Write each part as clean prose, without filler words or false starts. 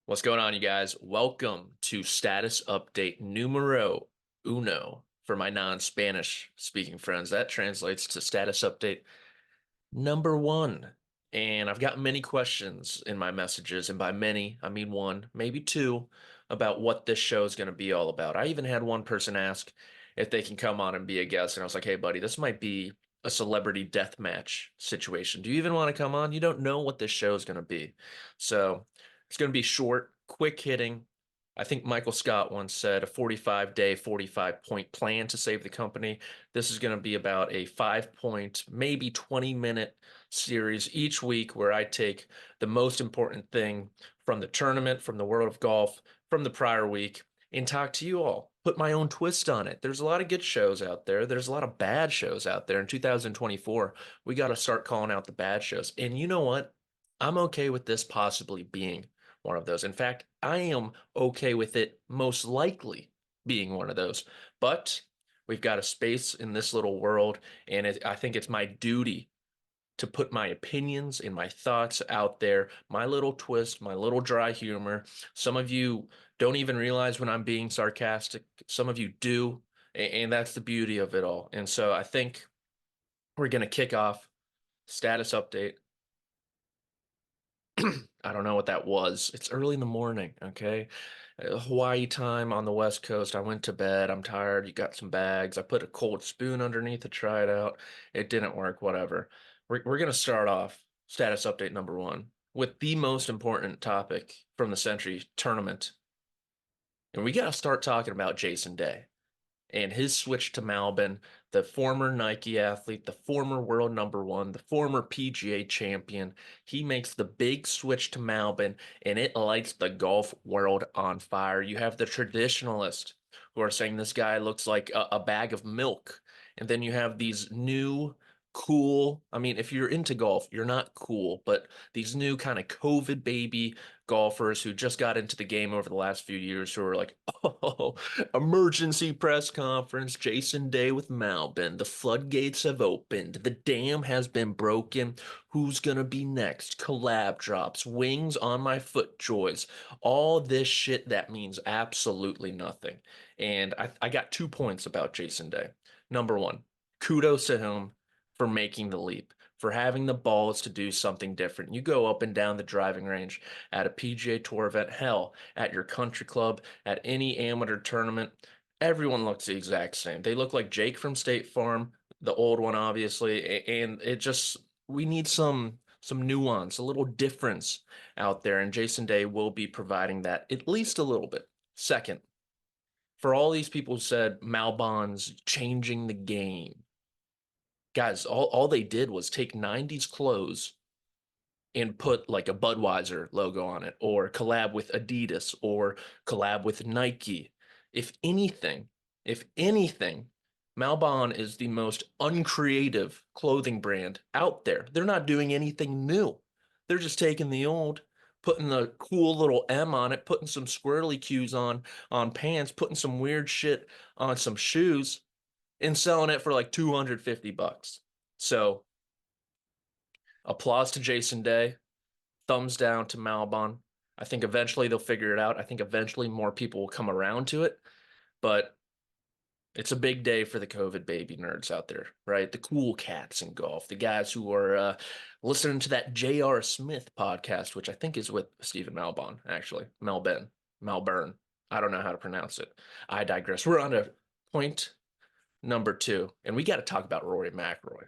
What's going on, you guys? Welcome to status update numero uno for my non-Spanish speaking friends. That translates to status update number one. And I've got many questions in my messages, and by many, I mean one, maybe two, about what this show is going to be all about. I even had one person ask if they can come on and be a guest, and I was like, hey, buddy, this might be a celebrity death match situation. Do you even want to come on? You don't know what this show is going to be. So it's going to be short, quick hitting. I think Michael Scott once said a 45-day, 45-point plan to save the company. This is going to be about a 5 point, maybe 20-minute series each week where I take the most important thing from the tournament, from the world of golf, from the prior week, and talk to you all. Put my own twist on it. There's a lot of good shows out there. There's a lot of bad shows out there. In 2024, we got to start calling out the bad shows. And you know what? I'm okay with this possibly being one of those. In fact, I am okay with it most likely being one of those. But we've got a space in this little world, and I think it's my duty to put my opinions and my thoughts out there, my little twist, my little dry humor. Some of you don't even realize when I'm being sarcastic. Some of you do, and that's the beauty of it all. And so I think we're going to kick off status update. I don't know what that was. It's early in the morning, okay? Hawaii time on the West Coast. I went to bed. I'm tired. You got some bags. I put a cold spoon underneath to try it out. It didn't work, whatever. We're going to start off status update number one with the most important topic from the Sentry tournament. And we got to start talking about Jason Day and his switch to Malbon, the former Nike athlete, the former world number one, the former PGA champion. He makes the big switch to Malbon, and it lights the golf world on fire. You have the traditionalists who are saying this guy looks like a bag of milk. And then you have these new cool, I mean, if you're into golf, you're not cool, but these new kind of COVID baby golfers who just got into the game over the last few years who are like, oh, emergency press conference, Jason Day with Malbon. The floodgates have opened. The dam has been broken. Who's gonna be next? Collab drops, wings on my foot joys. All this shit that means absolutely nothing. And I got 2 points about Jason Day. Number one, kudos to him for making the leap, for having the balls to do something different. You go up and down the driving range at a PGA Tour event, hell, at your country club, at any amateur tournament, everyone looks the exact same. They look like Jake from State Farm, the old one, obviously, and it just we need some nuance, a little difference out there, and Jason Day will be providing that at least a little bit. Second, for all these people who said Malbon's changing the game, guys, all they did was take 90s clothes and put like a Budweiser logo on it, or collab with Adidas, or collab with Nike. If anything, if anything, Malbon is the most uncreative clothing brand out there. They're not doing anything new. They're just taking the old, putting the cool little M on it, putting some squirrely cues on pants, putting some weird shit on some shoes, and selling it for like 250 bucks. So, applause to Jason Day, thumbs down to Malbon. I think eventually they'll figure it out. I think eventually more people will come around to it, but it's a big day for the COVID baby nerds out there, right? The cool cats in golf, the guys who are listening to that J.R. Smith podcast, which I think is with Stephen Malbon, actually. Malburn. I don't know how to pronounce it. I digress. We're on to point number two, and we got to talk about Rory McIlroy.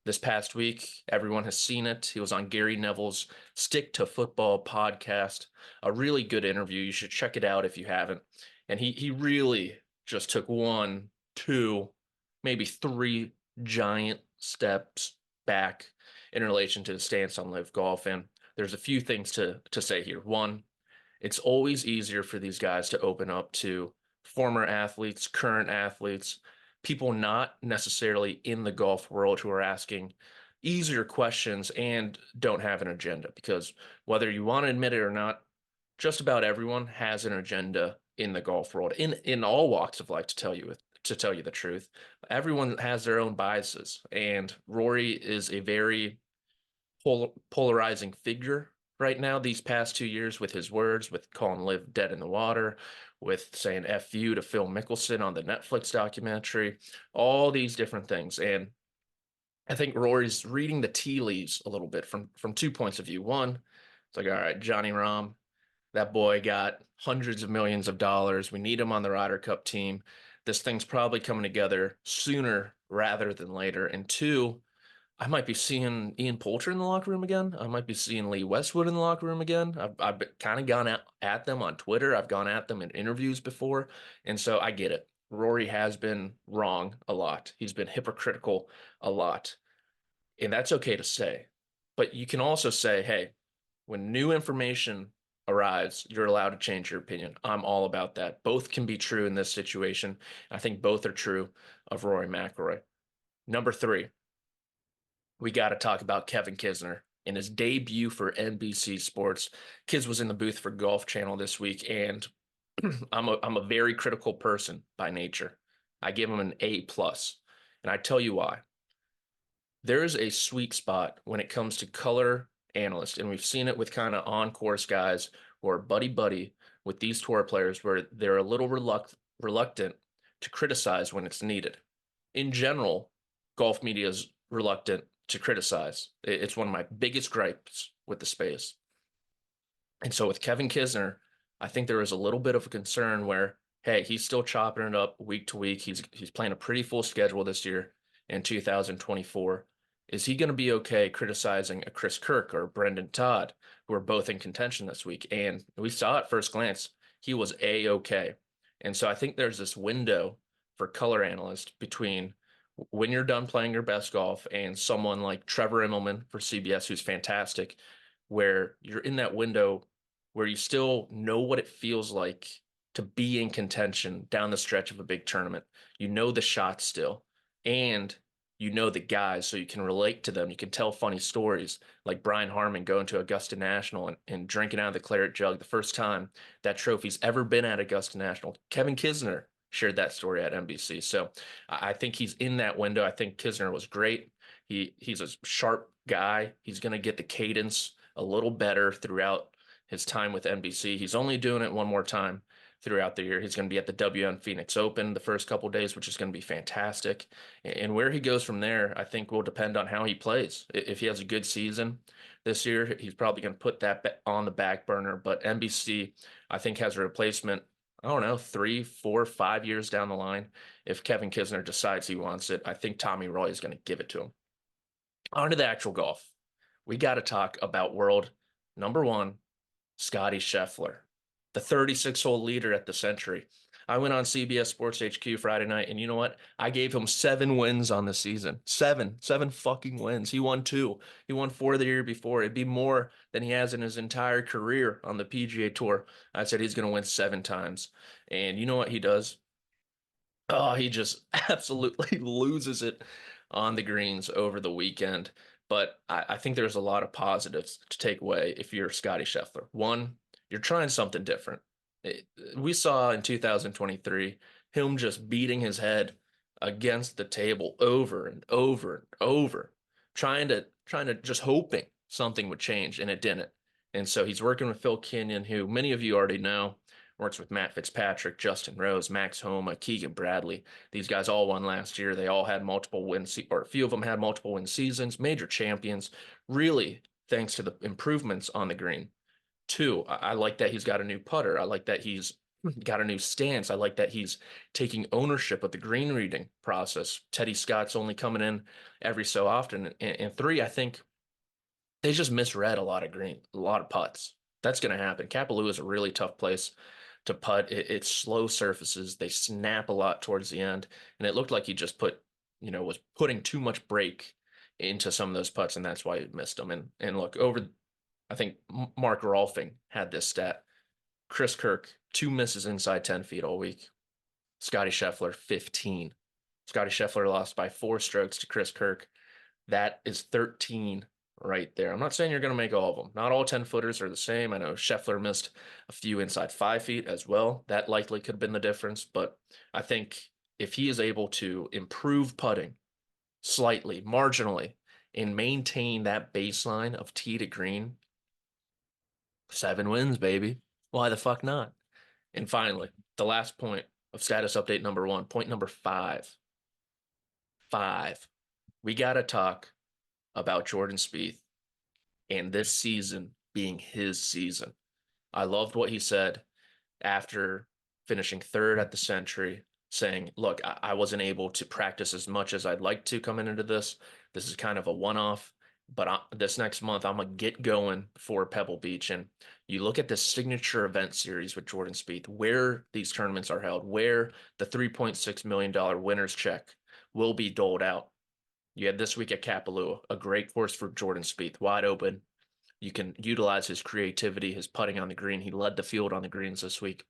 This past week, everyone has seen it. He was on Gary Neville's Stick to Football podcast, a really good interview. You should check it out if you haven't. And he really just took one, two, maybe three giant steps back in relation to the stance on live golf. And there's a few things to say here. One, it's always easier for these guys to open up to former athletes, current athletes, people not necessarily in the golf world who are asking easier questions and don't have an agenda. Because whether you want to admit it or not, just about everyone has an agenda in the golf world, in all walks of life, to tell you the truth. Everyone has their own biases, and Rory is a very polarizing figure right now these past 2 years with his words, with calling Live dead in the water, with saying F you to Phil Mickelson on the Netflix documentary, all these different things. And I think Rory's reading the tea leaves a little bit from 2 points of view. One, it's like, all right, Johnny Rahm, that boy got hundreds of millions of dollars. We need him on the Ryder Cup team. This thing's probably coming together sooner rather than later. And two, I might be seeing Ian Poulter in the locker room again. I might be seeing Lee Westwood in the locker room again. I've kind of gone at them on Twitter. I've gone at them in interviews before. And so I get it. Rory has been wrong a lot. He's been hypocritical a lot. And that's okay to say. But you can also say, hey, when new information arrives, you're allowed to change your opinion. I'm all about that. Both can be true in this situation. I think both are true of Rory McIlroy. Number three, we got to talk about Kevin Kisner in his debut for NBC Sports. Kiz was in the booth for Golf Channel this week, and I'm a very critical person by nature. I give him an A plus, and I tell you why. There is a sweet spot when it comes to color analysts, and we've seen it with kind of on-course guys who are buddy-buddy with these tour players where they're a little reluctant to criticize when it's needed. In general, golf media is reluctant to criticize. It's one of my biggest gripes with the space. And so with Kevin Kisner, I think there is a little bit of a concern where, hey, he's still chopping it up week to week. He's playing a pretty full schedule this year in 2024. Is he going to be okay criticizing a Chris Kirk or Brendan Todd, who are both in contention this week? And we saw at first glance, he was A-okay. And so I think there's this window for color analysts between when you're done playing your best golf and someone like Trevor Immelman for CBS, who's fantastic, where you're in that window where you still know what it feels like to be in contention down the stretch of a big tournament. You know the shots still, and you know the guys, so you can relate to them. You can tell funny stories, like Brian Harman going to Augusta National and drinking out of the claret jug the first time that trophy's ever been at Augusta National. Kevin Kisner shared that story at NBC. So I think he's in that window. I think Kisner was great. He's a sharp guy. He's going to get the cadence a little better throughout his time with NBC. He's only doing it one more time throughout the year. He's going to be at the WN Phoenix Open the first couple days, which is going to be fantastic. And where he goes from there, I think will depend on how he plays. If he has a good season this year, he's probably going to put that on the back burner. But NBC, I think, has a replacement. I don't know, 3, 4, 5 years down the line. If Kevin Kisner decides he wants it, I think Tommy Roy is going to give it to him. On to the actual golf. We got to talk about world number one, Scotty Scheffler, the 36-hole leader at the Sentry. I went on CBS Sports HQ Friday night, and you know what? I gave him 7 wins on the season. Seven fucking wins. He won two. He won four the year before. It'd be more than he has in his entire career on the PGA Tour. I said he's going to win 7 times. And you know what he does? Oh, he just absolutely loses it on the greens over the weekend. But I think there's a lot of positives to take away if you're Scotty Scheffler. One, you're trying something different. We saw in 2023 him just beating his head against the table over and over and over, trying to just hoping something would change, and it didn't. And so he's working with Phil Kenyon, who many of you already know works with Matt Fitzpatrick, Justin Rose, Max Homa, Keegan Bradley. These guys all won last year. They all had multiple wins, or a few of them had multiple win seasons, major champions, really thanks to the improvements on the green. Two, I like that he's got a new putter. I like that he's got a new stance. I like that he's taking ownership of the green reading process. Teddy Scott's only coming in every so often. And three, I think they just misread a lot of putts. That's going to happen. Kapalua is a really tough place to putt. It's slow surfaces. They snap a lot towards the end, and it looked like he just was putting too much brake into some of those putts, and that's why he missed them. And look, I think Mark Rolfing had this stat. Chris Kirk, 2 misses inside 10 feet all week. Scotty Scheffler, 15. Scotty Scheffler lost by 4 strokes to Chris Kirk. That is 13 right there. I'm not saying you're going to make all of them. Not all 10 footers are the same. I know Scheffler missed a few inside 5 feet as well. That likely could have been the difference. But I think if he is able to improve putting slightly, marginally, and maintain that baseline of tee to green, 7 wins, baby. Why the fuck not? And finally, the last point of status update number one, point number five. Five. We gotta talk about Jordan Spieth and this season being his season. I loved what he said after finishing third at the Sentry, saying, look, I wasn't able to practice as much as I'd like to coming into this. This is kind of a one-off, but this next month I'm gonna get going for Pebble Beach. And you look at the signature event series with Jordan Spieth, where these tournaments are held, where the $3.6 million winner's check will be doled out. You had this week at Kapalua, a great course for Jordan Spieth, wide open. You can utilize his creativity, his putting on the green. He led the field on the greens this week.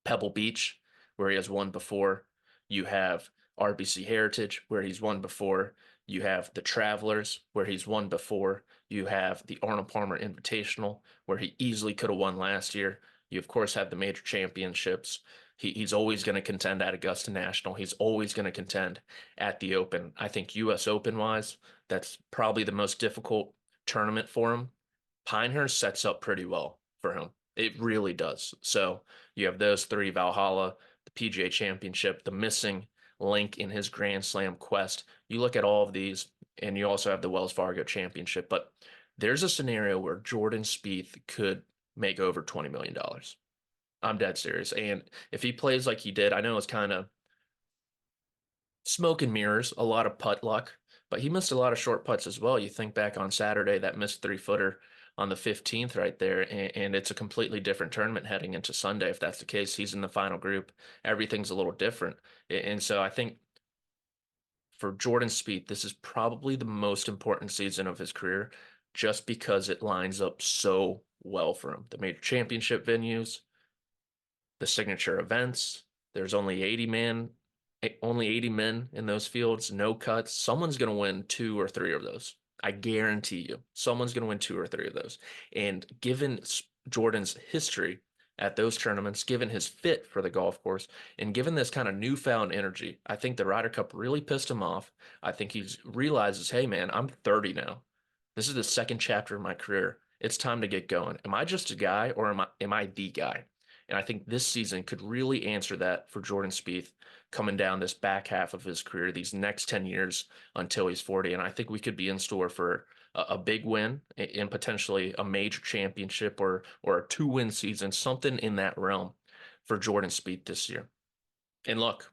Pebble Beach, where he has won before. You have RBC Heritage, where he's won before. You have the Travelers, where he's won before. You have the Arnold Palmer Invitational, where he easily could have won last year. You, of course, have the major championships. He's always going to contend at Augusta National. He's always going to contend at the Open. I think US Open wise, that's probably the most difficult tournament for him. Pinehurst sets up pretty well for him. It really does. So you have those three: Valhalla, the PGA Championship, the missing link in his Grand Slam quest. You look at all of these, and you also have the Wells Fargo Championship. But there's a scenario where Jordan Spieth could make over $20 million. I'm dead serious. And if he plays like he did, I know it's kind of smoke and mirrors, a lot of putt luck, but he missed a lot of short putts as well. You think back on Saturday, that missed 3-footer on the 15th right there, and it's a completely different tournament heading into Sunday. If that's the case, he's in the final group. Everything's a little different. And so I think for Jordan Spieth, this is probably the most important season of his career just because it lines up so well for him. The major championship venues, the signature events. There's only 80 men in those fields, no cuts. Someone's going to win two or three of those. I guarantee you, someone's going to win two or three of those. And given Jordan's history at those tournaments, given his fit for the golf course, and given this kind of newfound energy, I think the Ryder Cup really pissed him off. I think he realizes, hey man, I'm 30 now. This is the second chapter of my career. It's time to get going. Am I just a guy or am I the guy? And I think this season could really answer that for Jordan Spieth coming down this back half of his career, these next 10 years until he's 40. And I think we could be in store for a big win and potentially a major championship or a 2-win season, something in that realm for Jordan Spieth this year. And look,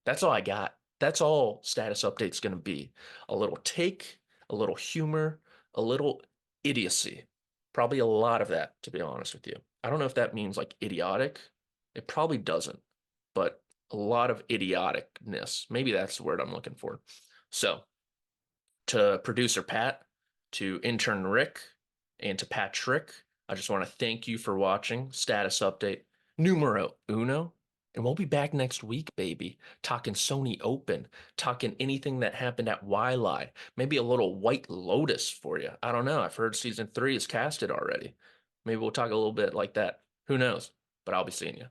that's all I got. That's all status update's going to be. A little take, a little humor, a little idiocy. Probably a lot of that, to be honest with you. I don't know if that means like idiotic. It probably doesn't, but a lot of idioticness. Maybe that's the word I'm looking for. So, to producer Pat, to intern Rick, and to Patrick, I just want to thank you for watching Status Update numero uno. And we'll be back next week, baby, talking Sony Open, talking anything that happened at Waialae, maybe a little White Lotus for you. I don't know. I've heard season 3 is casted already. Maybe we'll talk a little bit like that. Who knows? But I'll be seeing you.